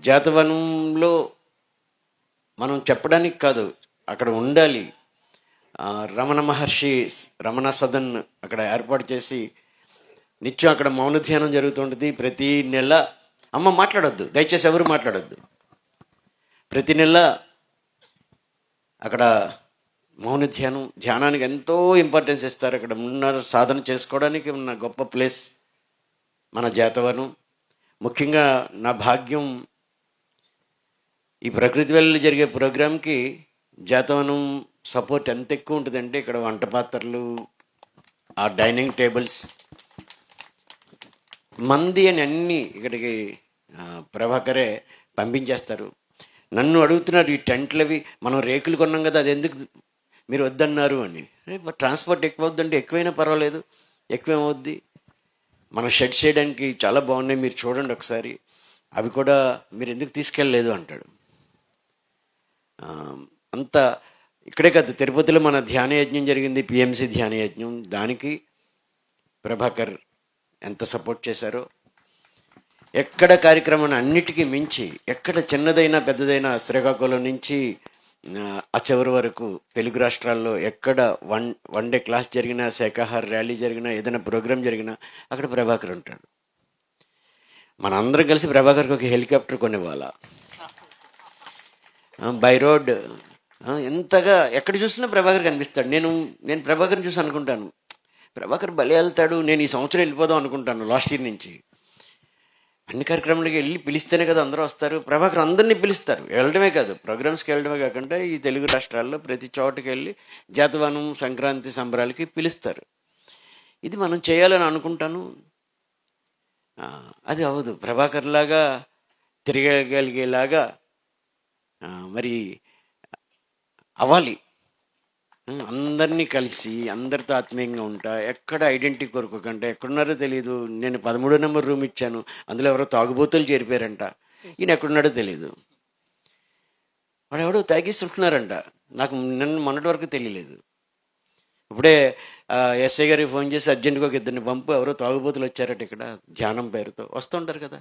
జాతవనంలో మనం చెప్పడానికి కాదు, అక్కడ ఉండాలి. రమణ మహర్షి రమణ సదన్ అక్కడ ఏర్పాటు చేసి నిత్యం అక్కడ మౌన ధ్యానం జరుగుతుంటుంది. ప్రతి నెల అమ్మ మాట్లాడొద్దు, దయచేసి ఎవరు మాట్లాడొద్దు. ప్రతి నెల అక్కడ మౌన ధ్యానానికి ఎంతో ఇంపార్టెన్స్ ఇస్తారు. అక్కడ ఉన్న సాధన చేసుకోవడానికి ఉన్న గొప్ప ప్లేస్ మన జాతవనం. ముఖ్యంగా నా భాగ్యం, ఈ ప్రకృతి వెళ్ళి జరిగే ప్రోగ్రాంకి జాతవనం సపోర్ట్ ఎంత ఎక్కువ ఉంటుందంటే, ఇక్కడ వంట పాత్రలు, ఆ డైనింగ్ టేబుల్స్, మంది అని అన్నీ ఇక్కడికి ప్రభాకరే పంపించేస్తారు. నన్ను అడుగుతున్నారు, ఈ టెంట్లు అవి మనం రేకులు కొన్నాం కదా, అది ఎందుకు మీరు వద్దన్నారు అని. ట్రాన్స్పోర్ట్ ఎక్కువ అవుద్దంటే ఎక్కువైనా పర్వాలేదు, ఎక్కువేమవుద్ది, మనం షెడ్ చేయడానికి చాలా బాగున్నాయి, మీరు చూడండి ఒకసారి, అవి కూడా మీరు ఎందుకు తీసుకెళ్ళలేదు అంటాడు. అంతా ఇక్కడే కాదు, తిరుపతిలో మన ధ్యాన యజ్ఞం జరిగింది, పిఎంసి ధ్యాన యజ్ఞం. దానికి ప్రభాకర్ ఎంత సపోర్ట్ చేశారో. ఎక్కడ కార్యక్రమాన్ని అన్నిటికీ మించి, ఎక్కడ చిన్నదైనా పెద్దదైనా, శ్రీకాకుళం నుంచి ఆ చివరి వరకు తెలుగు రాష్ట్రాల్లో ఎక్కడ వన్ డే క్లాస్ జరిగినా, శాఖాహార ర్యాలీ జరిగినా, ఏదైనా ప్రోగ్రాం జరిగినా అక్కడ ప్రభాకర్ ఉంటాడు. మనందరం కలిసి ప్రభాకర్కి ఒక హెలికాప్టర్ కొనివ్వాలా. బై రోడ్ ఎంతగా ఎక్కడ చూసినా ప్రభాకర్ కనిపిస్తాడు. నేను ప్రభాకర్ని చూసి అనుకుంటాను, ప్రభాకర్ భలే వెళ్తాడు, నేను ఈ సంవత్సరం వెళ్ళిపోదాం అనుకుంటాను. లాస్ట్ ఇయర్ నుంచి అన్ని కార్యక్రమాలకి వెళ్ళి పిలిస్తేనే కదా అందరూ వస్తారు. ప్రభాకర్ అందరినీ పిలుస్తారు, వెళ్ళడమే కాదు, ప్రోగ్రామ్స్కి వెళ్ళడమే కాకుండా ఈ తెలుగు రాష్ట్రాల్లో ప్రతి చోటకి వెళ్ళి జాతవనం సంక్రాంతి సంబరాలకి పిలుస్తారు. ఇది మనం చేయాలని అనుకుంటాను, అది అవ్వదు. ప్రభాకర్ లాగా తిరగగలిగేలాగా మరి అవ్వాలి. అందరినీ కలిసి అందరితో ఆత్మీయంగా ఉంటా, ఎక్కడ ఐడెంటిటీ కొరకంటే, ఎక్కడున్నారో తెలియదు. నేను 13 నెంబర్ రూమ్ ఇచ్చాను, అందులో ఎవరో తాగుబోతులు చేరిపోయారంట, ఈయన ఎక్కడున్నాడో తెలియదు. వాడు ఎవడో తాగిస్తుంటున్నారంట, నాకు మొన్నటి వరకు తెలియలేదు. ఇప్పుడే ఎస్ఐ గారికి ఫోన్ చేసి అర్జెంటుగా ఒక ఇద్దరిని పంపు, ఎవరో తాగుబోతులు వచ్చారట ఇక్కడ ధ్యానం పేరుతో, వస్తుంటారు కదా.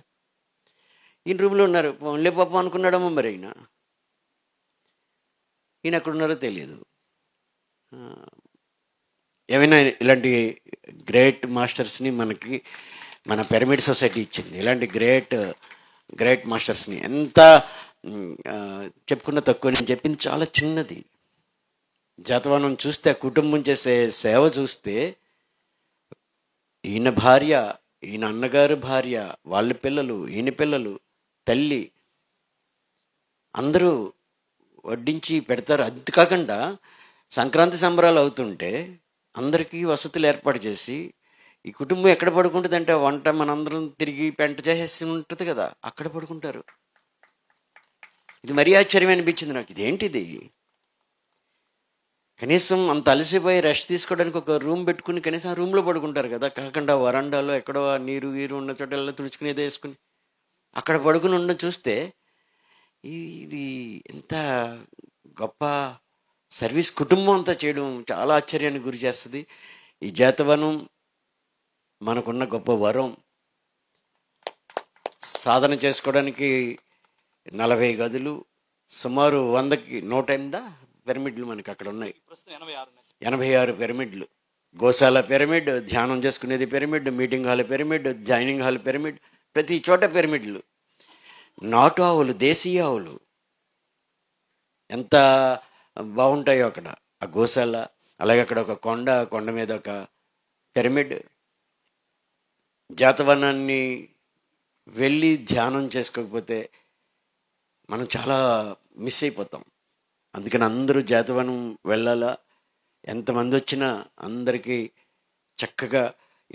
ఈయన రూమ్లో ఉన్నారు, ఓన్లీ పాప అనుకున్నాడమ్మా. మరి ఈయన ఎక్కడున్నారో తెలియదు. ఏమైనా ఇలాంటి గ్రేట్ మాస్టర్స్ని మనకి మన పిరమిడ్ సొసైటీ ఇచ్చింది. ఇలాంటి గ్రేట్ మాస్టర్స్ని ఎంత చెప్పుకున్న తక్కువ. నేను చెప్పింది చాలా చిన్నది. జాతవనం చూస్తే, ఆ కుటుంబం చేసే సేవ చూస్తే, ఈయన భార్య, ఈయన అన్నగారు భార్య, వాళ్ళ పిల్లలు, ఈయన పిల్లలు, తల్లి అందరూ వడ్డించి పెడతారు. అది కాకుండా సంక్రాంతి సంబరాలు అవుతుంటే అందరికీ వసతులు ఏర్పాటు చేసి, ఈ కుటుంబం ఎక్కడ పడుకుంటుంది అంటే, వంట మనందరం తిరిగి పెంట చేసేసి ఉంటుంది కదా, అక్కడ పడుకుంటారు. ఇది మరీ ఆశ్చర్యం అనిపించింది నాకు. ఇదేంటిది, కనీసం అంత అలసిపోయి రెస్ట్ తీసుకోవడానికి ఒక రూమ్ పెట్టుకుని కనీసం ఆ రూమ్లో పడుకుంటారు కదా, కాకుండా వరండాలో ఎక్కడో నీరు ఉన్న చోట తుడుచుకుని ఏదో వేసుకుని అక్కడ పడుకుని ఉండడం చూస్తే, ఇది ఎంత గొప్ప సర్వీస్ కుటుంబం అంతా చేయడం చాలా ఆశ్చర్యానికి గురి చేస్తుంది. ఈ జాతవనం మనకున్న గొప్ప వరం. సాధన చేసుకోవడానికి 40 గదులు, సుమారు 100కి 108 పిరమిడ్లు మనకి అక్కడ ఉన్నాయి. 86 పిరమిడ్లు. గోశాల పిరమిడ్, ధ్యానం చేసుకునేది pyramid, meeting hall pyramid, dining hall pyramid, ప్రతి చోట పిరమిడ్లు. నాటు ఆవులు, దేశీయ ఆవులు ఎంత బాగుంటాయో అక్కడ ఆ గోశాల. అలాగే అక్కడ ఒక కొండ మీద ఒక పిరమిడ్. జాతవనాన్ని వెళ్ళి ధ్యానం చేసుకోకపోతే మనం చాలా మిస్ అయిపోతాం. అందుకని అందరూ జాతవనం వెళ్ళాలా. ఎంతమంది వచ్చినా అందరికీ చక్కగా,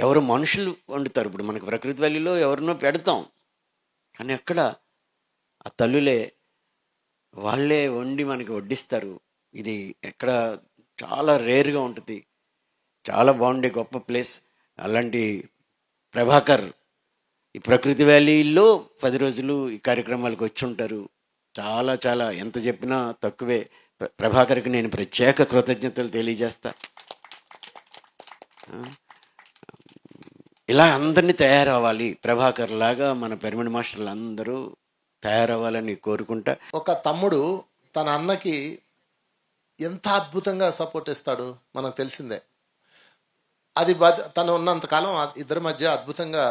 ఎవరు మనుషులు వండుతారు. ఇప్పుడు మనకు ప్రకృతి వ్యాలీలో ఎవరినో పెడతాం, కానీ అక్కడ ఆ తల్లులే, వాళ్ళే వండి మనకి వడ్డిస్తారు. ఇది ఎక్కడ చాలా రేర్గా ఉంటుంది. చాలా బాగుండే గొప్ప ప్లేస్. అలాంటి ప్రభాకర్ ఈ ప్రకృతి వ్యాలీలో 10 రోజులు ఈ కార్యక్రమాలకు వచ్చి ఉంటారు. చాలా చాలా ఎంత చెప్పినా తక్కువే. ప్రభాకర్కి నేను ప్రత్యేక కృతజ్ఞతలు తెలియజేస్తా. ఇలా అందరినీ తయారవ్వాలి ప్రభాకర్ లాగా. మన పిరమిడ్ మాస్టర్లు అందరూ తయారవ్వాలని కోరుకుంటా. ఒక తమ్ముడు తన అన్నకి ఎంత అద్భుతంగా సపోర్ట్ ఇస్తాడు మనకు తెలిసిందే. అది తను ఉన్నంతకాలం ఇద్దరి మధ్య అద్భుతంగా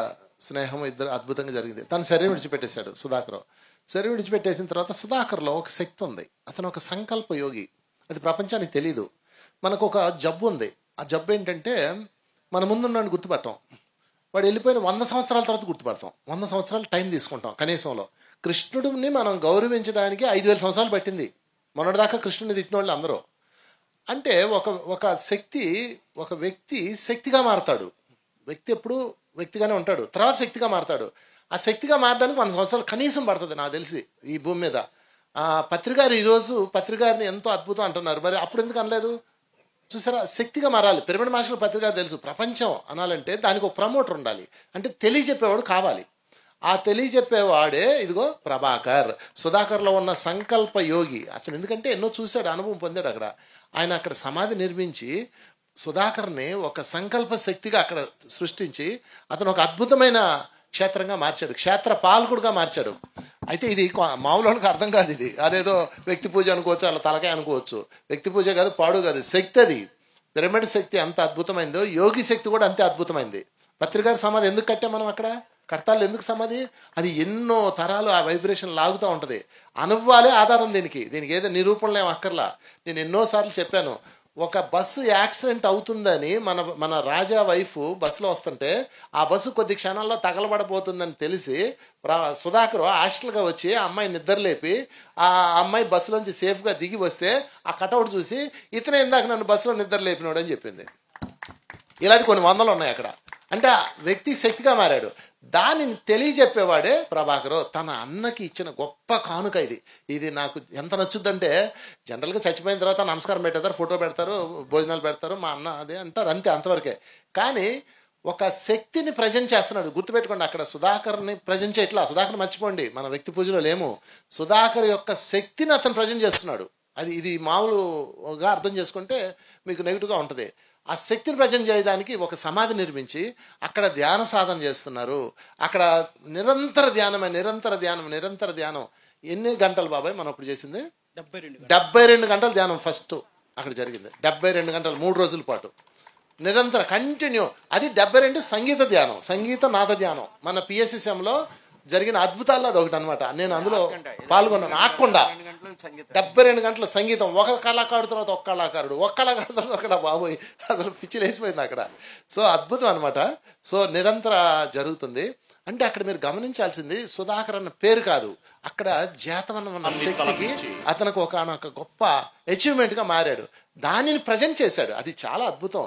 స్నేహం ఇద్దరు అద్భుతంగా జరిగింది. తను శరీరం విడిచిపెట్టేశాడు సుధాకర్. శరీరం విడిచిపెట్టేసిన తర్వాత సుధాకర్లో ఒక శక్తి ఉంది. అతను ఒక సంకల్ప యోగి. అది ప్రపంచానికి తెలీదు. మనకు ఒక జబ్బు ఉంది. ఆ జబ్బు ఏంటంటే మన ముందున్నాడు గుర్తుపట్టం. వాడు వెళ్ళిపోయిన 100 సంవత్సరాల తర్వాత గుర్తుపడతాం. 100 సంవత్సరాలు టైం తీసుకుంటాం కనీసంలో. కృష్ణుడిని మనం గౌరవించడానికి 5000 సంవత్సరాలు పట్టింది. మొన్నటిదాకా కృష్ణుడిని తిట్టిన వాళ్ళు అందరూ. అంటే ఒక శక్తి, ఒక వ్యక్తి శక్తిగా మారతాడు. వ్యక్తి ఎప్పుడు వ్యక్తిగానే ఉంటాడు, తర్వాత శక్తిగా మారతాడు. ఆ శక్తిగా మారడానికి 100 సంవత్సరాలు కనీసం పడుతుంది నాకు తెలిసి ఈ భూమి మీద. పత్రికారు ఈరోజు పత్రికారిని ఎంతో అద్భుతం అంటున్నారు, మరి అప్పుడు ఎందుకు అనలేదు? చూసారా, శక్తిగా మారాలి. పిరమిడ్ మాస్టర్లు పత్రికారు తెలుసు, ప్రపంచం అనాలంటే దానికి ఒక ప్రమోటర్ ఉండాలి, అంటే తెలియజెప్పేవాడు కావాలి. ఆ తెలియజెప్పేవాడే ఇదిగో ప్రభాకర్. సుధాకర్లో ఉన్న సంకల్ప యోగి అతను. ఎందుకంటే ఎన్నో చూశాడు, అనుభవం పొందాడు అక్కడ. ఆయన అక్కడ సమాధి నిర్మించి సుధాకర్ని ఒక సంకల్ప శక్తిగా అక్కడ సృష్టించి అతను ఒక అద్భుతమైన క్షేత్రంగా మార్చాడు, క్షేత్ర పాలకుడుగా మార్చాడు. అయితే ఇది మామూలు వాళ్ళకి అర్థం కాదు. ఇది అదేదో వ్యక్తి పూజ అనుకోవచ్చు, అలా తలకాయ అనుకోవచ్చు. వ్యక్తి పూజ కాదు, పాడు కాదు, శక్తి అది. పిరమిడ్ శక్తి ఎంత అద్భుతమైందో యోగి శక్తి కూడా అంతే అద్భుతమైంది. పత్రికారి సమాధి ఎందుకు కట్టాం మనం అక్కడ? కడతాళ్ళు ఎందుకు సమాధి? అది ఎన్నో తరాలు ఆ వైబ్రేషన్ లాగుతూ ఉంటది. అనుభవాలే ఆధారం దీనికి ఏదో నిరూపణలు ఏం అక్కర్లా. నేను ఎన్నోసార్లు చెప్పాను, ఒక బస్సు యాక్సిడెంట్ అవుతుందని మన రాజా వైఫ్ బస్సులో వస్తుంటే ఆ బస్సు కొద్ది క్షణాల్లో తగలబడబోతుందని తెలిసి సుధాకర్ హాస్టల్గా వచ్చి ఆ అమ్మాయి నిద్రలేపి ఆ అమ్మాయి బస్సులోంచి సేఫ్గా దిగి వస్తే ఆ కటౌట్ చూసి ఇతనే ఇందాక నన్ను బస్సులో నిద్ర లేపినాడు అని చెప్పింది. ఇలాంటి కొన్ని వందలు ఉన్నాయి అక్కడ. అంటే ఆ వ్యక్తి శక్తిగా మారాడు. దానిని తెలియజెప్పేవాడే ప్రభాకరు. తన అన్నకి ఇచ్చిన గొప్ప కానుక ఇది నాకు ఎంత నచ్చుద్దంటే, జనరల్గా చచ్చిపోయిన తర్వాత నమస్కారం పెట్టేస్తారు, ఫోటో పెడతారు, భోజనాలు పెడతారు, మా అన్న అదే అంటారు, అంతే, అంతవరకే. కానీ ఒక శక్తిని ప్రజెంట్ చేస్తున్నాడు. గుర్తుపెట్టుకోండి, అక్కడ సుధాకర్ని ప్రజెంట్ చేయట్లా. సుధాకర్ మర్చిపోండి, మన వ్యక్తి పూజలో లేము. సుధాకర్ యొక్క శక్తిని అతను ప్రజెంట్ చేస్తున్నాడు. ఇది మామూలుగా అర్థం చేసుకుంటే మీకు నెగిటివ్గా ఉంటుంది. ఆ శక్తిని ప్రజెంట్ చేయడానికి ఒక సమాధి నిర్మించి అక్కడ ధ్యాన సాధన చేస్తున్నారు. అక్కడ నిరంతర ధ్యానం. ఎన్ని గంటలు బాబాయ్ మనం అప్పుడు చేసింది? 72 గంటల ధ్యానం ఫస్ట్ అక్కడ జరిగింది. 72 గంటలు 3 రోజుల పాటు నిరంతర కంటిన్యూ. అది 72 సంగీత ధ్యానం, సంగీత నాద ధ్యానం. మన పిఎస్ఎస్ఎంలో జరిగిన అద్భుతాల్లో అది ఒకటి అనమాట. నేను అందులో పాల్గొన్నాను. ఆకుండా 72 గంటల సంగీతం. ఒక కళాకారుడు తర్వాత ఒక కళాకారుడు తర్వాత అక్కడ బాబోయ్ అసలు పిచ్చి లేచిపోయింది అక్కడ. సో అద్భుతం అనమాట. సో నిరంతర జరుగుతుంది. అంటే అక్కడ మీరు గమనించాల్సింది సుధాకర్ అన్న పేరు కాదు, అక్కడ జాతవన్న శక్తికి అతనికి ఒక గొప్ప అచీవ్మెంట్ గా మారాడు. దానిని ప్రజెంట్ చేశాడు. అది చాలా అద్భుతం.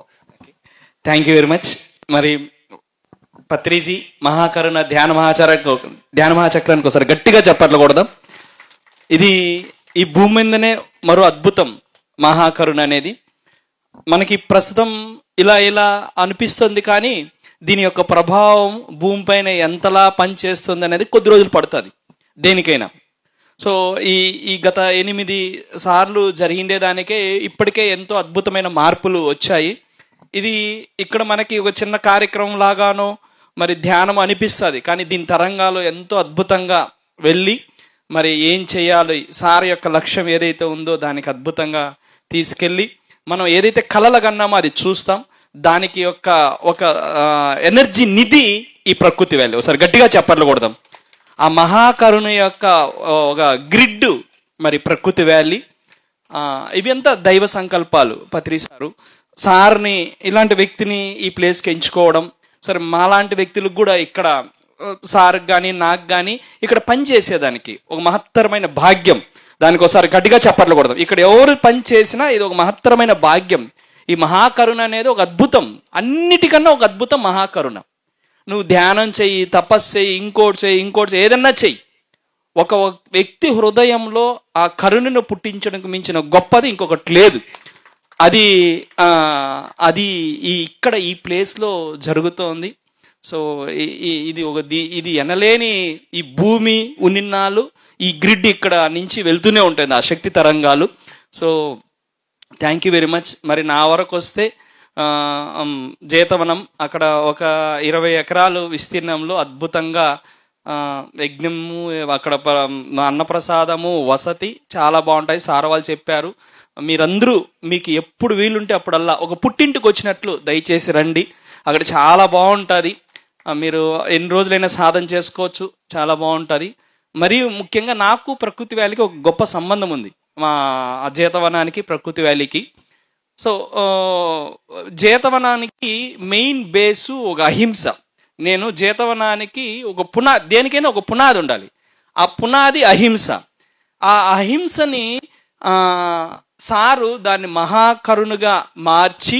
Thank you very much. మరి పత్రిజీ మహాకరుణ ధ్యాన మహాచక్రానికి ఒకసారి గట్టిగా చెప్పట్లు కొడదాం. ఇది ఈ భూమి మీదనే మరో అద్భుతం మహాకరుణ అనేది. మనకి ప్రస్తుతం ఇలా అనిపిస్తుంది, కానీ దీని యొక్క ప్రభావం భూమిపైన ఎంతలా పనిచేస్తుంది అనేది కొద్ది రోజులు పడుతుంది దేనికైనా. సో ఈ గత 8 సార్లు జరిగిండేదానికే ఇప్పటికే ఎంతో అద్భుతమైన మార్పులు వచ్చాయి. ఇది ఇక్కడ మనకి ఒక చిన్న కార్యక్రమం లాగానో మరి ధ్యానం అనిపిస్తుంది, కానీ దీని తరంగాలు ఎంతో అద్భుతంగా వెళ్ళి మరి ఏం చేయాలి, సార్ యొక్క లక్ష్యం ఏదైతే ఉందో దానికి అద్భుతంగా తీసుకెళ్ళి మనం ఏదైతే కలలు కన్నామో అది చూస్తాం. దానికి ఒక ఎనర్జీ నిధి ఈ ప్రకృతి వ్యాలీ. ఒకసారి గట్టిగా చెప్పర్లు కొడదాం. ఆ మహాకరుణ యొక్క ఒక గ్రిడ్ మరి ప్రకృతి వ్యాలీ. ఇవి అంతా దైవ సంకల్పాలు. పత్రి సార్ని ఇలాంటి వ్యక్తిని ఈ ప్లేస్కి ఎంచుకోవడం, సరే మాలాంటి వ్యక్తులకు కూడా ఇక్కడ సార్ కానీ నాకు కానీ ఇక్కడ పని చేసేదానికి ఒక మహత్తరమైన భాగ్యం. దానికి ఒకసారి గట్టిగా చెప్పర్లు కొడదాం. ఇక్కడ ఎవరు పని చేసినా ఇది ఒక మహత్తరమైన భాగ్యం. ఈ మహాకరుణ అనేది ఒక అద్భుతం, అన్నిటికన్నా ఒక అద్భుతం మహాకరుణ. నువ్వు ధ్యానం చెయ్యి, తపస్సు చెయ్యి, ఇంకోటి చెయ్యి, ఏదన్నా చెయ్యి. ఒక వ్యక్తి హృదయంలో ఆ కరుణను పుట్టించడానికి మించిన గొప్పది ఇంకొకటి లేదు. అది ఇక్కడ ఈ ప్లేస్లో జరుగుతోంది. సో ఇది ఎనలేని ఈ భూమి ఉన్నిన్నాళ్ళు ఈ గ్రిడ్ ఇక్కడ నుంచి వెళ్తూనే ఉంటుంది, ఆ శక్తి తరంగాలు. So thank you very much. మరి నా వరకు వస్తే జేతవనం అక్కడ ఒక 20 ఎకరాలు విస్తీర్ణంలో అద్భుతంగా యజ్ఞము, అక్కడ అన్నప్రసాదము, వసతి చాలా బాగుంటాయి. సార్ వాళ్ళు చెప్పారు. మీరందరూ మీకు ఎప్పుడు వీలుంటే అప్పుడల్లా ఒక పుట్టింటికి వచ్చినట్లు దయచేసి రండి. అక్కడ చాలా బాగుంటుంది. మీరు ఎన్ని రోజులైనా సాధన చేసుకోవచ్చు. చాలా బాగుంటుంది. మరియు ముఖ్యంగా నాకు ప్రకృతి వ్యాలీకి ఒక గొప్ప సంబంధం ఉంది. మా జేతవనానికి ప్రకృతి వ్యాలీకి. సో జేతవనానికి మెయిన్ బేసు ఒక అహింస. నేను జేతవనానికి ఒక దేనికైనా ఒక పునాది ఉండాలి. ఆ పునాది అహింస. ఆ అహింసని సారు దాన్ని మహాకరుణగా మార్చి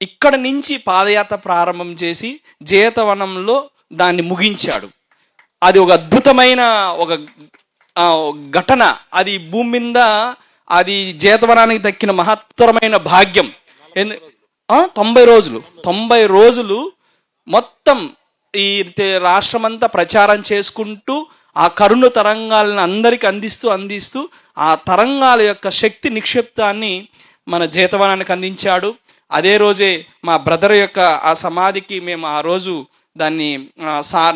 ఇక్కడ నుంచి పాదయాత్ర ప్రారంభం చేసి జేతవనంలో దాన్ని ముగించాడు. అది ఒక అద్భుతమైన ఒక ఘటన. అది భూమి మీద అది జేతవనానికి దక్కిన మహత్తరమైన భాగ్యం. 90 రోజులు మొత్తం ఈ రాష్ట్రమంతా ప్రచారం చేసుకుంటూ ఆ కరుణ తరంగాలను అందరికి అందిస్తూ ఆ తరంగాల యొక్క శక్తి నిక్షిప్తాన్ని మన జేతవనానికి అందించాడు. అదే రోజే మా బ్రదర్ యొక్క ఆ సమాధికి మేము ఆ రోజు దాన్ని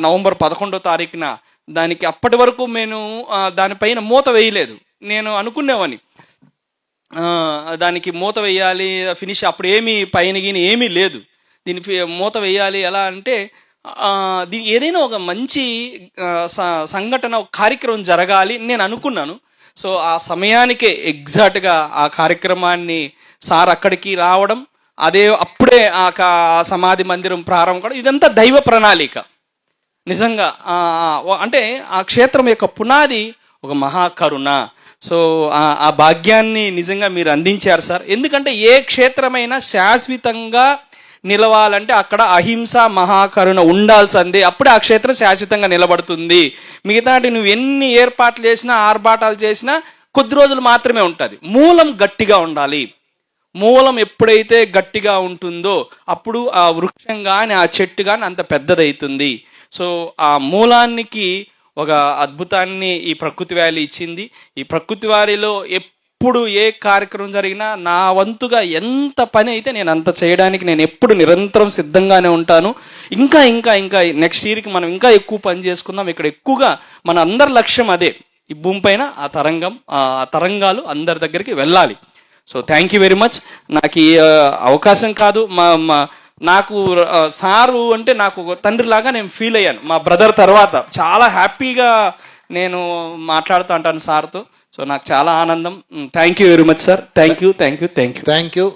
నవంబర్ 11వ తారీఖున దానికి అప్పటి వరకు నేను దానిపైన మూత వేయలేదు. నేను అనుకునేవాని దానికి మూత వేయాలి, ఫినిష్, అప్పుడు ఏమీ పైన ఏమీ లేదు. దీని మూత వేయాలి ఎలా అంటే ఏదైనా ఒక మంచి సంఘటన, ఒక కార్యక్రమం జరగాలి నేను అనుకున్నాను. సో ఆ సమయానికే ఎగ్జాక్ట్గా ఆ కార్యక్రమాన్ని సార్ అక్కడికి రావడం, అప్పుడే ఆ సమాధి మందిరం ప్రారంభం కూడా, ఇదంతా దైవ ప్రణాళిక నిజంగా. అంటే ఆ క్షేత్రం యొక్క పునాది ఒక మహాకరుణ. సో ఆ భాగ్యాన్ని నిజంగా మీరు అందించారు సార్. ఎందుకంటే ఏ క్షేత్రమైనా శాశ్వతంగా నిలవాలంటే అక్కడ అహింస, మహాకరుణ ఉండాల్సిందే. అప్పుడే ఆ క్షేత్రం శాశ్వతంగా నిలబడుతుంది. మిగతాటి నువ్వు ఎన్ని ఏర్పాట్లు చేసినా, ఆర్భాటాలు చేసినా కొద్ది రోజులు మాత్రమే ఉంటుంది. మూలం గట్టిగా ఉండాలి. మూలం ఎప్పుడైతే గట్టిగా ఉంటుందో అప్పుడు ఆ వృక్షం కానీ ఆ చెట్టు కానీ అంత పెద్దదవుతుంది. సో ఆ మూలానికి ఒక అద్భుతాన్ని ఈ ప్రకృతి వ్యాలీ ఇచ్చింది. ఈ ప్రకృతి వ్యాలీలో ఎప్పుడు ఏ కార్యక్రమం జరిగినా నా వంతుగా ఎంత పని అయితే నేను అంత చేయడానికి నేను ఎప్పుడు నిరంతరం సిద్ధంగానే ఉంటాను. ఇంకా ఇంకా ఇంకా నెక్స్ట్ ఇయర్కి మనం ఇంకా ఎక్కువ పని చేసుకుందాం. ఇక్కడ ఎక్కువగా మన అందరి లక్ష్యం అదే. ఈ భూమి పైన ఆ తరంగాలు అందరి దగ్గరికి వెళ్ళాలి. So thank you very much. నాకు ఈ అవకాశం కాదు, నాకు సారు అంటే నాకు తండ్రిలాగా నేను ఫీల్ అయ్యాను. మా బ్రదర్ తర్వాత చాలా హ్యాపీగా నేను మాట్లాడుతూ ఉంటాను సార్తో. సో నాకు చాలా ఆనందం. Thank you very much sir. Thank you.